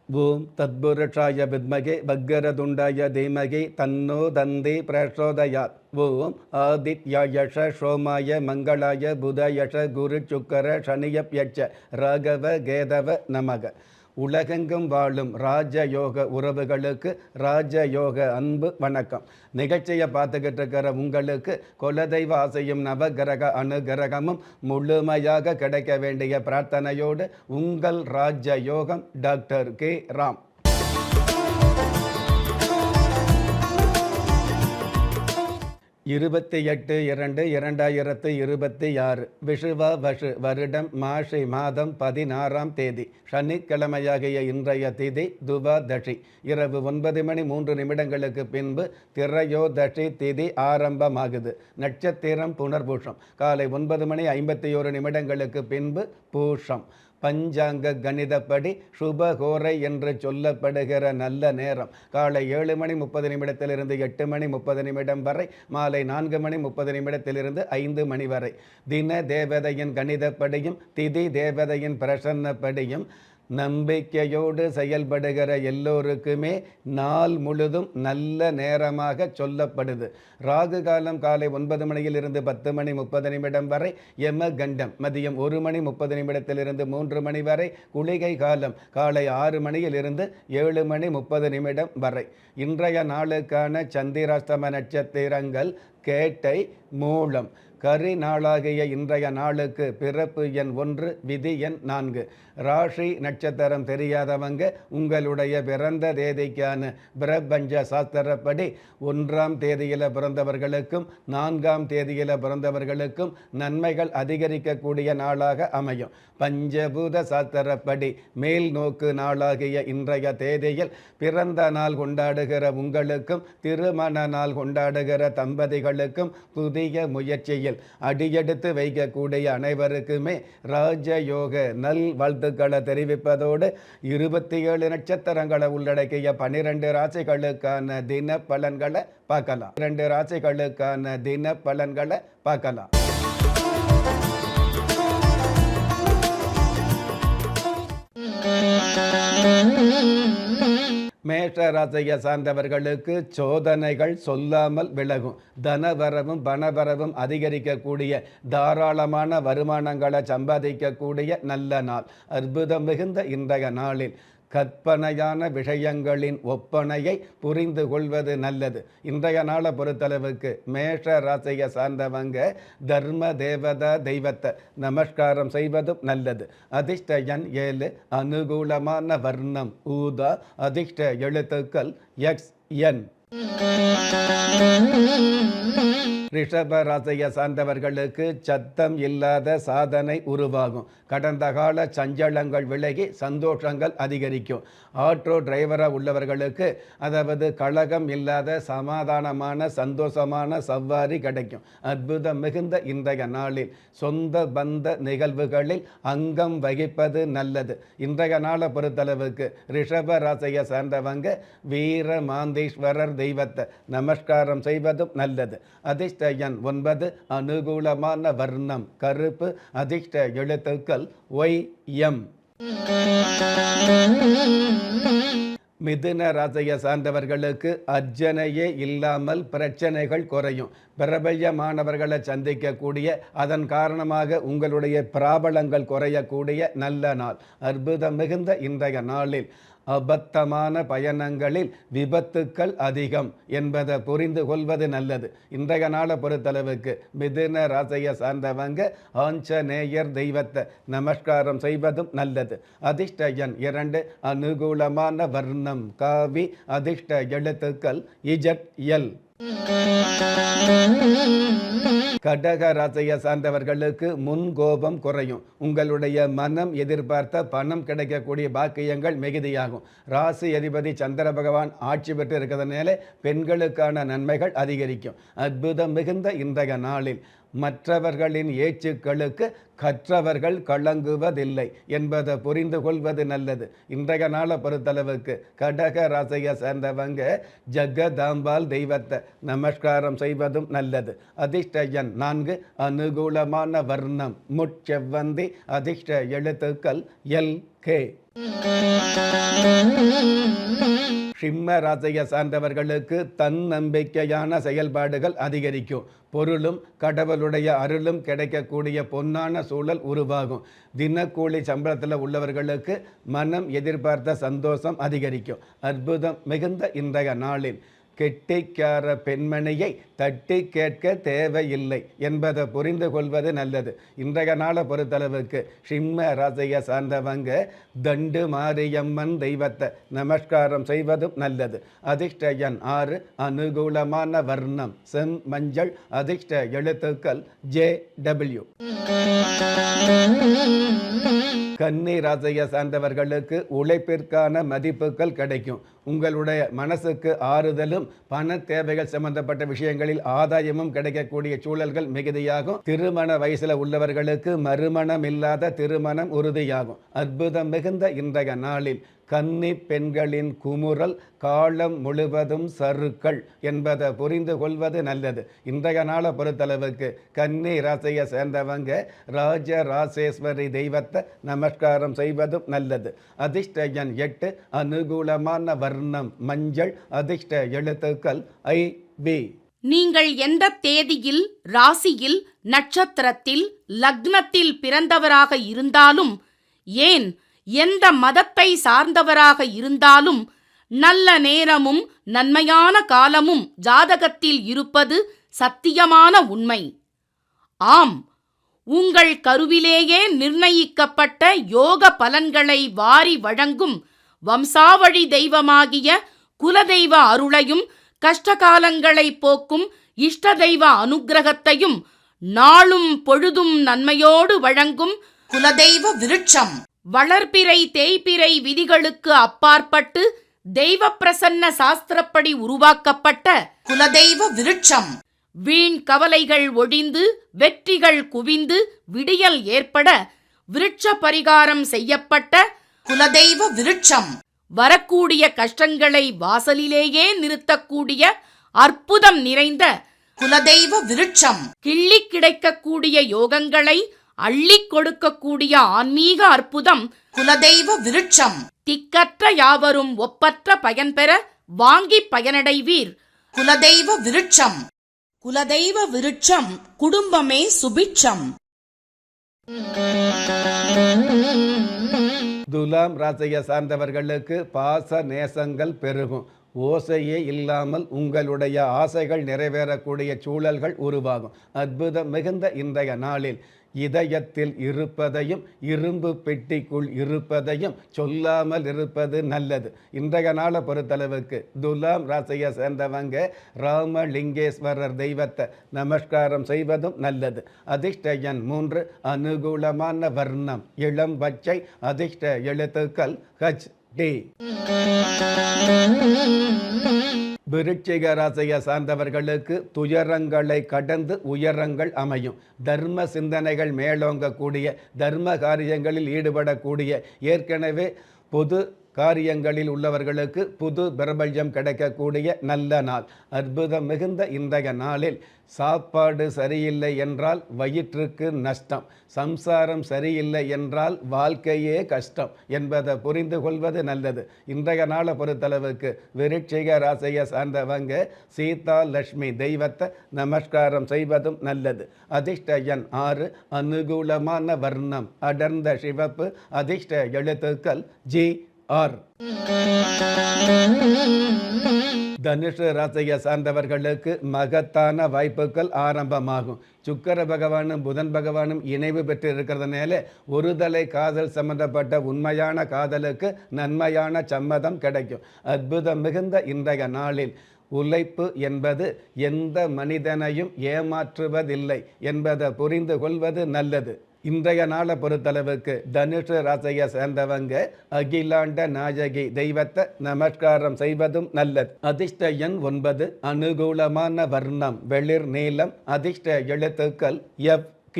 ஓம் தத்புருஷாய வித்மகே வக்கரதுண்டாய தீமகி தன்னோ தந்தி பிரசோதயாத். ஓம் ஆதித்யாயஷ சோமாய மங்களாய புதயஷ குரு சுக்கர சனியப்யட்ச ராகவ கேதவ நமக. உலகெங்கும் வாழும் ராஜயோக உறவுகளுக்கு ராஜயோக அன்பு வணக்கம். நிகழ்ச்சியை பார்த்துக்கிட்டு இருக்கிற உங்களுக்கு குலதெய்வ ஆசையும் நவகிரக அனுகிரகமும் முழுமையாக கிடைக்க வேண்டிய பிரார்த்தனையோடு உங்கள் ராஜயோகம் டாக்டர் கே ராம். 28/2/2026 விஷுவ வஷு வருடம் மாஷி மாதம் 16ஆம் தேதி சனிக்கிழமையாகிய இன்றைய திதி துவாதசி. இரவு 9:03 பின்பு திரையோதசி திதி ஆரம்பமாகுது. நட்சத்திரம் புனர்பூஷம். காலை 9:51 பின்பு பூஷம். பஞ்சாங்க கணிதப்படி சுபகோரை என்று சொல்லப்படுகிற நல்ல நேரம் காலை 7:30 8:30 வரை, மாலை 4:30 5 மணி வரை. தின தேவதையின் கணிதப்படியும் திதி தேவதையின் பிரசன்னப்படியும் நம்பிக்கையோடு செயல்படுகிற எல்லோருக்குமே நாள் முழுதும் நல்ல நேரமாக சொல்லப்படுது. ராகு காலம் காலை 9 10:30 வரை, யம கண்டம் மதியம் 1:30 3 மணி வரை, குளிகை காலம் காலை 6 7:30 வரை. இன்றைய நாளுக்கான சந்திராஷ்டம நட்சத்திரங்கள் கேட்டை, மூலம். கரி நாளாகிய இன்றைய நாளுக்கு பிறப்பு எண் 1, விதி எண் 4. ராசி நட்சத்திரம் தெரியாதவங்க உங்களுடைய பிறந்த தேதிக்கான பிரபஞ்ச சாஸ்திரப்படி 1ஆம் தேதியில் பிறந்தவர்களுக்கும் 4ஆம் தேதியில் பிறந்தவர்களுக்கும் நன்மைகள் அதிகரிக்கக்கூடிய நாளாக அமையும். பஞ்சபூத சாஸ்திரப்படி மேல் நோக்கு நாளாகிய இன்றைய தேதியில் பிறந்த நாள் கொண்டாடுகிற உங்களுக்கும் திருமண நாள் கொண்டாடுகிற தம்பதிகளுக்கும் புதிய முயற்சியில் அடியெடுத்து வைக்கக்கூடிய அனைவருக்குமே ராஜயோக நல் வாழ்த்துக்களை தெரிவிப்பதோடு 27 நட்சத்திரங்களை உள்ளடக்கிய 12 ராசிகளுக்கான தின பலன்களை பார்க்கலாம். 2 ராசிகளுக்கான தின பலன்களை பார்க்கலாம். மேஷ ராசியை சார்ந்தவர்களுக்கு சோதனைகள் சொல்லாமல் விலகும். தனவரவும் பணவரவும் அதிகரிக்கக்கூடிய தாராளமான வருமானங்களை சம்பாதிக்கக்கூடிய நல்ல நாள். அற்புதம் மிகுந்த இன்றைய நாளில் கற்பனையான விஷயங்களின் ஒப்பனையை புரிந்து கொள்வது நல்லது. இன்றைய நாளை பொறுத்தளவுக்கு மேஷ ராசியை சார்ந்தவங்க தர்ம தேவதா தெய்வத்தை நமஸ்காரம் செய்வதும் நல்லது. அதிர்ஷ்ட எண் 7, அனுகூலமான வர்ணம் ஊதா, அதிர்ஷ்ட எழுத்துக்கள் XN. ரிஷப ராசியை சார்ந்தவர்களுக்கு சத்தம் இல்லாத சாதனை உருவாகும். கடந்த கால சஞ்சலங்கள் விலகி சந்தோஷங்கள் அதிகரிக்கும். ஆட்டோ டிரைவராக உள்ளவர்களுக்கு, அதாவது கழகம் இல்லாத சமாதானமான சந்தோஷமான சவாரி கிடைக்கும். அற்புதம் மிகுந்த இன்றைய நாளில் சொந்த பந்த நிகழ்வுகளில் அங்கம் வகிப்பது நல்லது. இன்றைய நாளை பொறுத்தளவுக்கு ரிஷப ராசியை சார்ந்தவங்க வீர மாந்தீஸ்வரர் தெய்வத்தை நமஸ்காரம் செய்வதும் நல்லது. அதிர்ஷ்ட எண் 9, அனுகூலமான வர்ணம் கருப்பு, அதிர்ஷ்ட எழுத்துக்கள் YM. மிதுன ராசியை சார்ந்தவர்களுக்கு அர்ச்சனையே இல்லாமல் பிரச்சனைகள் குறையும். பிரபல்யமானவர்களை சந்திக்கக்கூடிய, அதன் காரணமாக உங்களுடைய பிராபலங்கள் குறையக்கூடிய நல்ல நாள். அற்புதம் மிகுந்த இன்றைய நாளில் அபத்தமான பயணங்களில் விபத்துக்கள் அதிகம் என்பதை புரிந்து கொள்வது நல்லது. இன்றைய நாளை பொறுத்தளவுக்கு மிதுன ராசியை சார்ந்தவங்க ஆஞ்சநேயர் தெய்வத்தை நமஸ்காரம் செய்வதும் நல்லது. அதிர்ஷ்ட எண் 2, அனுகூலமான வர்ணம் காவி, அதிர்ஷ்ட எழுத்துக்கள் ZL. கடக ராசியை சார்ந்தவர்களுக்கு முன்கோபம் குறையும். உங்களுடைய மனம் எதிர்பார்த்த பணம் கிடைக்கக்கூடிய பாக்கியங்கள் மிகுதியாகும். ராசி அதிபதி சந்திர பகவான் ஆட்சி பெற்று இருக்கிறதுனால பெண்களுக்கான நன்மைகள் அதிகரிக்கும். அற்புதம் மிகுந்த இன்றைய நாளில் மற்றவர்களின் ஏச்சுக்களுக்கு கற்றவர்கள் கலங்குவதில்லை என்பதை புரிந்து கொள்வது நல்லது. இன்றைய நாளை பொறுத்தளவுக்கு கடக ராசியை சேர்ந்தவங்க ஜகதாம்பாள் தெய்வத்தை நமஸ்காரம் செய்வதும் நல்லது. அதிர்ஷ்ட எண் 4, அனுகூலமான வர்ணம் முட்செவ்வந்தி, அதிர்ஷ்ட எழுத்துக்கள் LK. சிம்ம ராசியை சார்ந்தவர்களுக்கு தன்னம்பிக்கையான செயல்பாடுகள் அதிகரிக்கும். பொருளும் கடவுளுடைய அருளும் கிடைக்கக்கூடிய பொன்னான சூழல் உருவாகும். தினக்கூலி சம்பளத்தில் உள்ளவர்களுக்கு மனம் எதிர்பார்த்த சந்தோஷம் அதிகரிக்கும். அற்புதம் மிகுந்த இன்றைய நாளில் கெட்டிக்கார பெண்மணியை தட்டி கேட்க தேவையில்லை என்பதை புரிந்து கொள்வது நல்லது. இன்றைய நாளை பொறுத்தளவுக்கு சிம்ம ராசியை சார்ந்தவங்க தண்டு மாரியம்மன் தெய்வத்தை நமஸ்காரம் செய்வதும் நல்லது. அதிர்ஷ்ட எண் 6, அனுகூலமான வர்ணம் செம் மஞ்சள், அதிர்ஷ்ட எழுத்துக்கள் JW. கன்னி ராசியை சார்ந்தவர்களுக்கு உழைப்பிற்கான மதிப்புகள் கிடைக்கும். உங்களுடைய மனசுக்கு ஆறுதலும் பண தேவைகள் சம்பந்தப்பட்ட விஷயங்களில் ஆதாயமும் கிடைக்கக்கூடிய சூழல்கள் மிகுதியாகும். திருமண வயசுல உள்ளவர்களுக்கு மறுமணம் இல்லாத திருமணம் உறுதியாகும். அற்புதம் மிகுந்த இன்றைய நாளில் கன்னி பெண்களின் குமுறல் காலம் முழுவதும் சறுக்கள் என்பதை புரிந்து கொள்வது நல்லது. இன்றைய நாளை பொறுத்தளவுக்கு கன்னி ராசியை சேர்ந்தவங்க ராஜ ராசேஸ்வரி தெய்வத்தை நமஸ்காரம் செய்வதும் நல்லது. அதிர்ஷ்ட எண் 8, அனுகூலமான வர்ணம் மஞ்சள், அதிர்ஷ்ட எழுத்துக்கள் IB. நீங்கள் எந்த தேதியில், ராசியில், நட்சத்திரத்தில், லக்னத்தில் பிறந்தவராக இருந்தாலும், ஏன் எந்த மதத்தை சார்ந்தவராக இருந்தாலும், நல்ல நேரமும் நன்மையான காலமும் ஜாதகத்தில் இருப்பது சத்தியமான உண்மை. ஆம், உங்கள் கருவிலேயே நிர்ணயிக்கப்பட்ட யோக பலன்களை வாரி வழங்கும் வம்சாவழி தெய்வமாகிய குலதெய்வ அருளையும் கஷ்டகாலங்களை போக்கும் இஷ்ட தெய்வ அனுக்கிரகத்தையும் நாளும் பொழுதும் நன்மையோடு வழங்கும் குலதெய்வ விருட்சம் வளர்பிறை தேய்பிறை விதிகளுக்கு அப்பாற்பட்டு தெய்வ பிரசன்ன சாஸ்திரப்படி உருவாக்கப்பட்ட குலதெய்வ விருட்சம். வீண் கவலைகள் ஒழிந்து வெற்றிகள் குவிந்து விடியல் ஏற்பட விருட்ச பரிகாரம் செய்யப்பட்ட குலதெய்வ விருட்சம். வரக்கூடிய கஷ்டங்களை வாசலிலேயே நிறுத்தக்கூடிய அற்புதம் நிறைந்த குலதெய்வ விருட்சம். கிள்ளி கிடைக்கக்கூடிய யோகங்களை அள்ளிக் கொடுக்கக்கூடிய ஆன்மீக அற்புதம் குலதெய்வ விருட்சம். திக்கற்ற யாவரும் ஒப்பற்ற பயன்பெற வாங்கி பயனடைவீர். குலதெய்வ விருட்சம். குலதெய்வ விருட்சம் குடும்பமே சுபிட்சம். துலாம் ராசியை சார்ந்தவர்களுக்கு பாச நேசங்கள் பெருகும். ஓசையே இல்லாமல் உங்களுடைய ஆசைகள் நிறைவேறக்கூடிய சூழல்கள் உருவாகும். அற்புதம் மிகுந்த இன்றைய நாளில் இதயத்தில் இருப்பதையும் இரும்பு பெட்டிக்குள் இருப்பதையும் சொல்லாமல் இருப்பது நல்லது. இன்றைய நாளை பொறுத்தளவுக்கு துலாம் ராசியை சேர்ந்தவங்க ராமலிங்கேஸ்வரர் தெய்வத்தை நமஸ்காரம் செய்வதும் நல்லது. அதிர்ஷ்ட எண் 3, அனுகூலமான வர்ணம் இளம் பச்சை, அதிர்ஷ்ட எழுத்துக்கள் HD. விருச்சிக ராசியை சார்ந்தவர்களுக்கு துயரங்களை கடந்து உயரங்கள் அமையும். தர்ம சிந்தனைகள் மேலோங்கக்கூடிய, தர்ம காரியங்களில் ஈடுபடக்கூடிய, ஏற்கனவே பொது காரியங்களில் உள்ளவர்களுக்கு புது பிரபல்யம் கிடைக்கக்கூடிய நல்ல நாள். அற்புதம் மிகுந்த இன்றைய நாளில் சாப்பாடு சரியில்லை என்றால் வயிற்றுக்கு நஷ்டம், சம்சாரம் சரியில்லை என்றால் வாழ்க்கையே கஷ்டம் என்பதை புரிந்து கொள்வது நல்லது. இன்றைய நாளை பொறுத்தளவுக்கு விருச்சிக ராசியை சார்ந்தவங்க சீதா லட்சுமி தெய்வத்தை நமஸ்காரம் செய்வதும் நல்லது. அதிர்ஷ்ட எண் 6, அனுகூலமான வர்ணம் அடர்ந்த சிவப்பு, அதிர்ஷ்ட எழுத்துக்கள் GR. தனுஷு ராசியை சார்ந்தவர்களுக்கு மகத்தான வாய்ப்புகள் ஆரம்பமாகும். சுக்கிர பகவானும் புதன் பகவானும் இணைவு பெற்று இருக்கிறதுனால ஒருதலை காதல் சம்பந்தப்பட்ட உண்மையான காதலுக்கு நன்மையான சம்மதம் கிடைக்கும். அற்புதம் மிகுந்த இன்றைய நாளில் உழைப்பு என்பது எந்த மனிதனையும் ஏமாற்றுவதில்லை என்பதை புரிந்து கொள்வது நல்லது. இன்றைய நாளை பொறுத்தளவுக்கு தனுஷு ராசியை சேர்ந்தவங்க அகிலாண்ட நாயகி தெய்வத்தை நமஸ்காரம் செய்வதும் நல்லது. அதிர்ஷ்ட எண் 9, அனுகூலமான வர்ணம் வெளிர் நீலம், அதிர்ஷ்ட எழுத்துக்கள் FQ.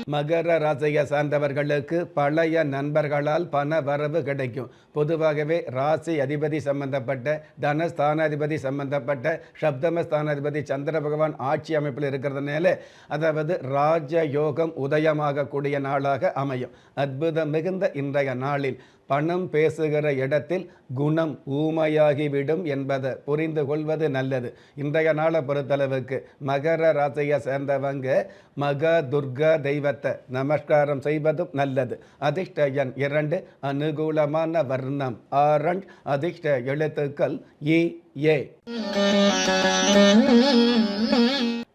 மகர ராசியை சார்ந்தவர்களுக்கு பழைய நண்பர்களால் பண வரவு கிடைக்கும். பொதுவாகவே ராசி அதிபதி சம்பந்தப்பட்ட தனஸ்தானாதிபதி சம்பந்தப்பட்ட சப்தமஸ்தானாதிபதி சந்திர பகவான் ஆட்சி அமைப்பில் இருக்கிறதுனால அதாவது ராஜ யோகம் உதயமாகக்கூடிய நாளாக அமையும். அற்புதம் மிகுந்த இன்றைய நாளில் பணம் பேசுகிற இடத்தில் குணம் ஊமையாகிவிடும் என்பதை புரிந்து கொள்வது நல்லது. இன்றைய நாளை பொறுத்தளவுக்கு மகர ராசியை சேர்ந்தவங்க மகா துர்கா தெய்வத்தை நமஸ்காரம் செய்வதும் நல்லது. அதிர்ஷ்ட எண் 2, அனுகூலமான வர்ணம் ஆரஞ்ச், அதிர்ஷ்ட எழுத்துக்கள் இ ஏ.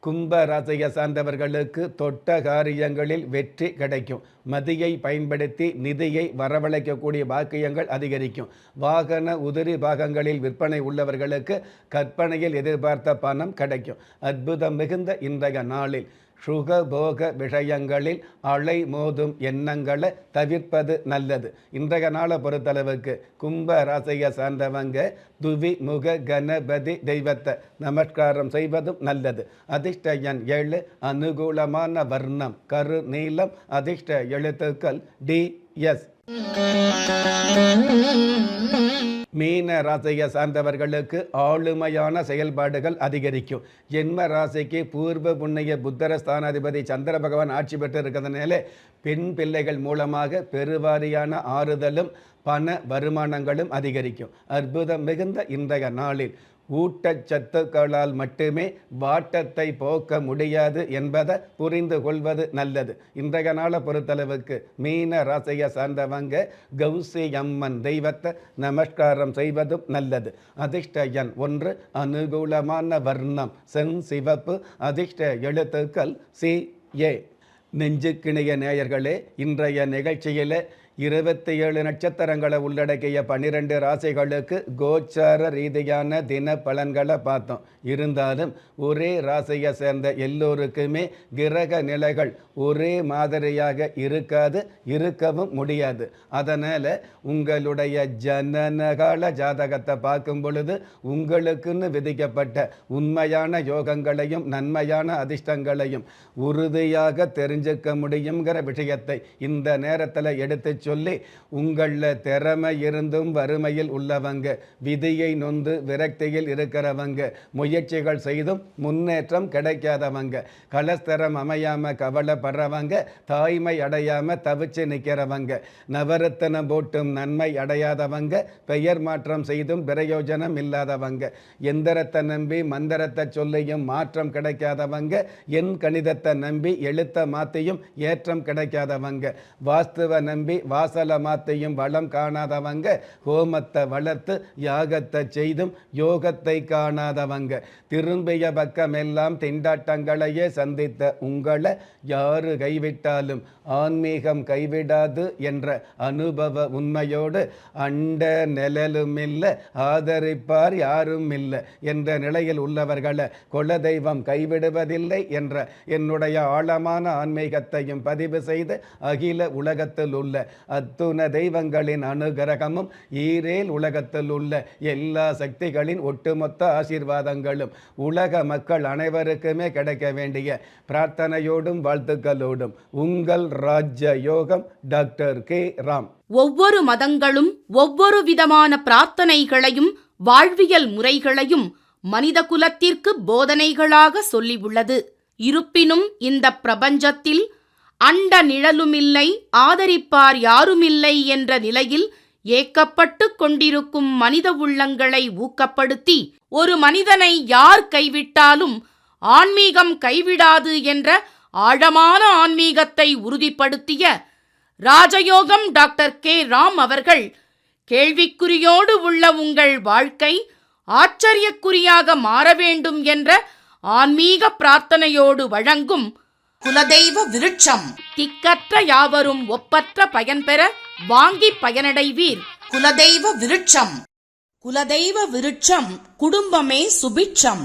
கும்ப ராசியை சார்ந்தவர்களுக்கு தொட்ட காரியங்களில் வெற்றி கிடைக்கும். மதியை பயன்படுத்தி நிதியை வரவழைக்கக்கூடிய பாக்கியங்கள் அதிகரிக்கும். வாகன உதிரி பாகங்களில் விற்பனை உள்ளவர்களுக்கு கற்பனையில் எதிர்பார்த்த பணம் கிடைக்கும். அற்புதம் மிகுந்த இன்றைய நாளில் சுகபோக விஷயங்களில் அலை மோதும் எண்ணங்களை தவிர்ப்பது நல்லது. இன்றைய நாளை பொறுத்தளவுக்கு கும்ப ராசியை சார்ந்தவங்க துவி முக கணபதி தெய்வத்தை நமஸ்காரம் செய்வதும் நல்லது. அதிர்ஷ்ட எண் 7, அனுகூலமான வர்ணம் கரு நீலம், அதிர்ஷ்ட எழுத்துக்கள் டி எஸ். மீன ராசியை சார்ந்தவர்களுக்கு ஆளுமையான செயல்பாடுகள் அதிகரிக்கும். ஜென்ம ராசிக்கு பூர்வ புண்ணிய புத்தர ஸ்தானாதிபதி சந்திர பகவான் ஆட்சி பெற்று இருக்கிறதுனால பெண் பிள்ளைகள் மூலமாக பெருவாரியான ஆறுதலும் பண வருமானங்களும் அதிகரிக்கும். அற்புதம் மிகுந்த இன்றைய நாளில் ஊட்டச்சத்துக்களால் மட்டுமே வாட்டத்தை போக்க முடியாது என்பதை புரிந்து கொள்வது நல்லது. இன்றைய நாளை பொறுத்தளவுக்கு மீன ராசியை சார்ந்தவங்க கௌசி அம்மன் தெய்வத்தை நமஸ்காரம் செய்வதும் நல்லது. அதிர்ஷ்ட எண் 1, அனுகூலமான வர்ணம் செஞ்சிவப்பு, அதிர்ஷ்ட எழுத்துக்கள் சி ஏ. நெஞ்சுக்கிணைய நேயர்களே, இன்றைய நிகழ்ச்சியில் 27 நட்சத்திரங்களை உள்ளடக்கிய 12 ராசிகளுக்கு கோச்சார ரீதியான தின பலன்களை பார்த்தோம். இருந்தாலும் ஒரே ராசியை சேர்ந்த எல்லோருக்குமே கிரக நிலைகள் ஒரே மாதிரியாக இருக்கவும் முடியாது. அதனால் உங்களுடைய ஜனனகால ஜாதகத்தை பார்க்கும் பொழுது உங்களுக்குன்னு விதிக்கப்பட்ட உண்மையான யோகங்களையும் நன்மையான அதிர்ஷ்டங்களையும் உறுதியாக தெரிஞ்சுக்க முடியுங்கிற விஷயத்தை இந்த நேரத்தில் எடுத்து சொல்லி உங்களில் திறமை இருந்தும் வறுமையில் உள்ளவங்க, விதியை நொந்து விரக்தியில் இருக்கிறவங்க, முயற்சிகள் செய்தும் முன்னேற்றம் கிடைக்காதவங்க, கலஸ்தரம் அமையாமல் கவலைப்படுறவங்க, தாய்மை அடையாமல் தவிச்சு நிற்கிறவங்க, நவரத்தனம் போட்டும் நன்மை அடையாதவங்க, பெயர் மாற்றம் செய்தும் பிரயோஜனம் இல்லாதவங்க, எந்திரத்தை நம்பி மந்திரத்தை சொல்லியும் மாற்றம் கிடைக்காதவங்க, எண் கணிதத்தை நம்பி எழுத்த மாற்றியும் ஏற்றம் கிடைக்காதவங்க, வாஸ்துவை நம்பி வாசல மாத்தையும் வளம் காணாதவங்க, ஹோமத்தை வளர்த்து யாகத்தை செய்தும் யோகத்தை காணாதவங்க, திரும்பிய பக்கமெல்லாம் திண்டாட்டங்களையே சந்தித்த உங்களை யாரு கைவிட்டாலும் ஆன்மீகம் கைவிடாது என்ற அனுபவ உண்மையோடு அண்ட நிழலும் இல்லை, ஆதரிப்பார் யாரும் இல்லை என்ற நிலையில் உள்ளவர்களை குலதெய்வம் கைவிடுவதில்லை என்ற என்னுடைய ஆழமான ஆன்மீகத்தையும் பதிவு செய்து அகில உலகத்தில் உள்ள அத்துண தெய்வங்களின் அனுகிரகமும் ஈரேல் உலகத்தில் உள்ள எல்லா சக்திகளின் ஒட்டுமொத்த ஆசீர்வாதங்களும் உலக மக்கள் அனைவருக்குமே கிடைக்க வேண்டிய பிரார்த்தனையோடும் வாழ்த்துக்களோடும் உங்கள் ராஜ்ய யோகம் டாக்டர் கே ராம். ஒவ்வொரு மதங்களும் ஒவ்வொரு விதமான பிரார்த்தனைகளையும் வாழ்வியல் முறைகளையும் மனித குலத்திற்கு போதனைகளாக சொல்லியுள்ளது. இருப்பினும் இந்த பிரபஞ்சத்தில் அண்ட நிழலுமில்லை, ஆதரிப்பார் யாருமில்லை என்ற நிலையில் ஏக்கப்பட்டு கொண்டிருக்கும் மனித உள்ளங்களை ஊக்கப்படுத்தி ஒரு மனிதனை யார் கைவிட்டாலும் ஆன்மீகம் கைவிடாது என்ற ஆழமான ஆன்மீகத்தை உறுதிப்படுத்திய ராஜயோகம் டாக்டர் கே ராம் அவர்கள் கேள்விக்குறியோடு உள்ள உங்கள் வாழ்க்கை ஆச்சரியக்குறியாக மாற வேண்டும் என்ற ஆன்மீக பிரார்த்தனையோடு வழங்கும் குலதெய்வ விருட்சம். திக்கற்ற யாவரும் ஒப்பற்ற பயன்பெற வாங்கி பயனடைவீர். குலதெய்வ விருட்சம். குலதெய்வ விருட்சம் குடும்பமே சுபிட்சம்.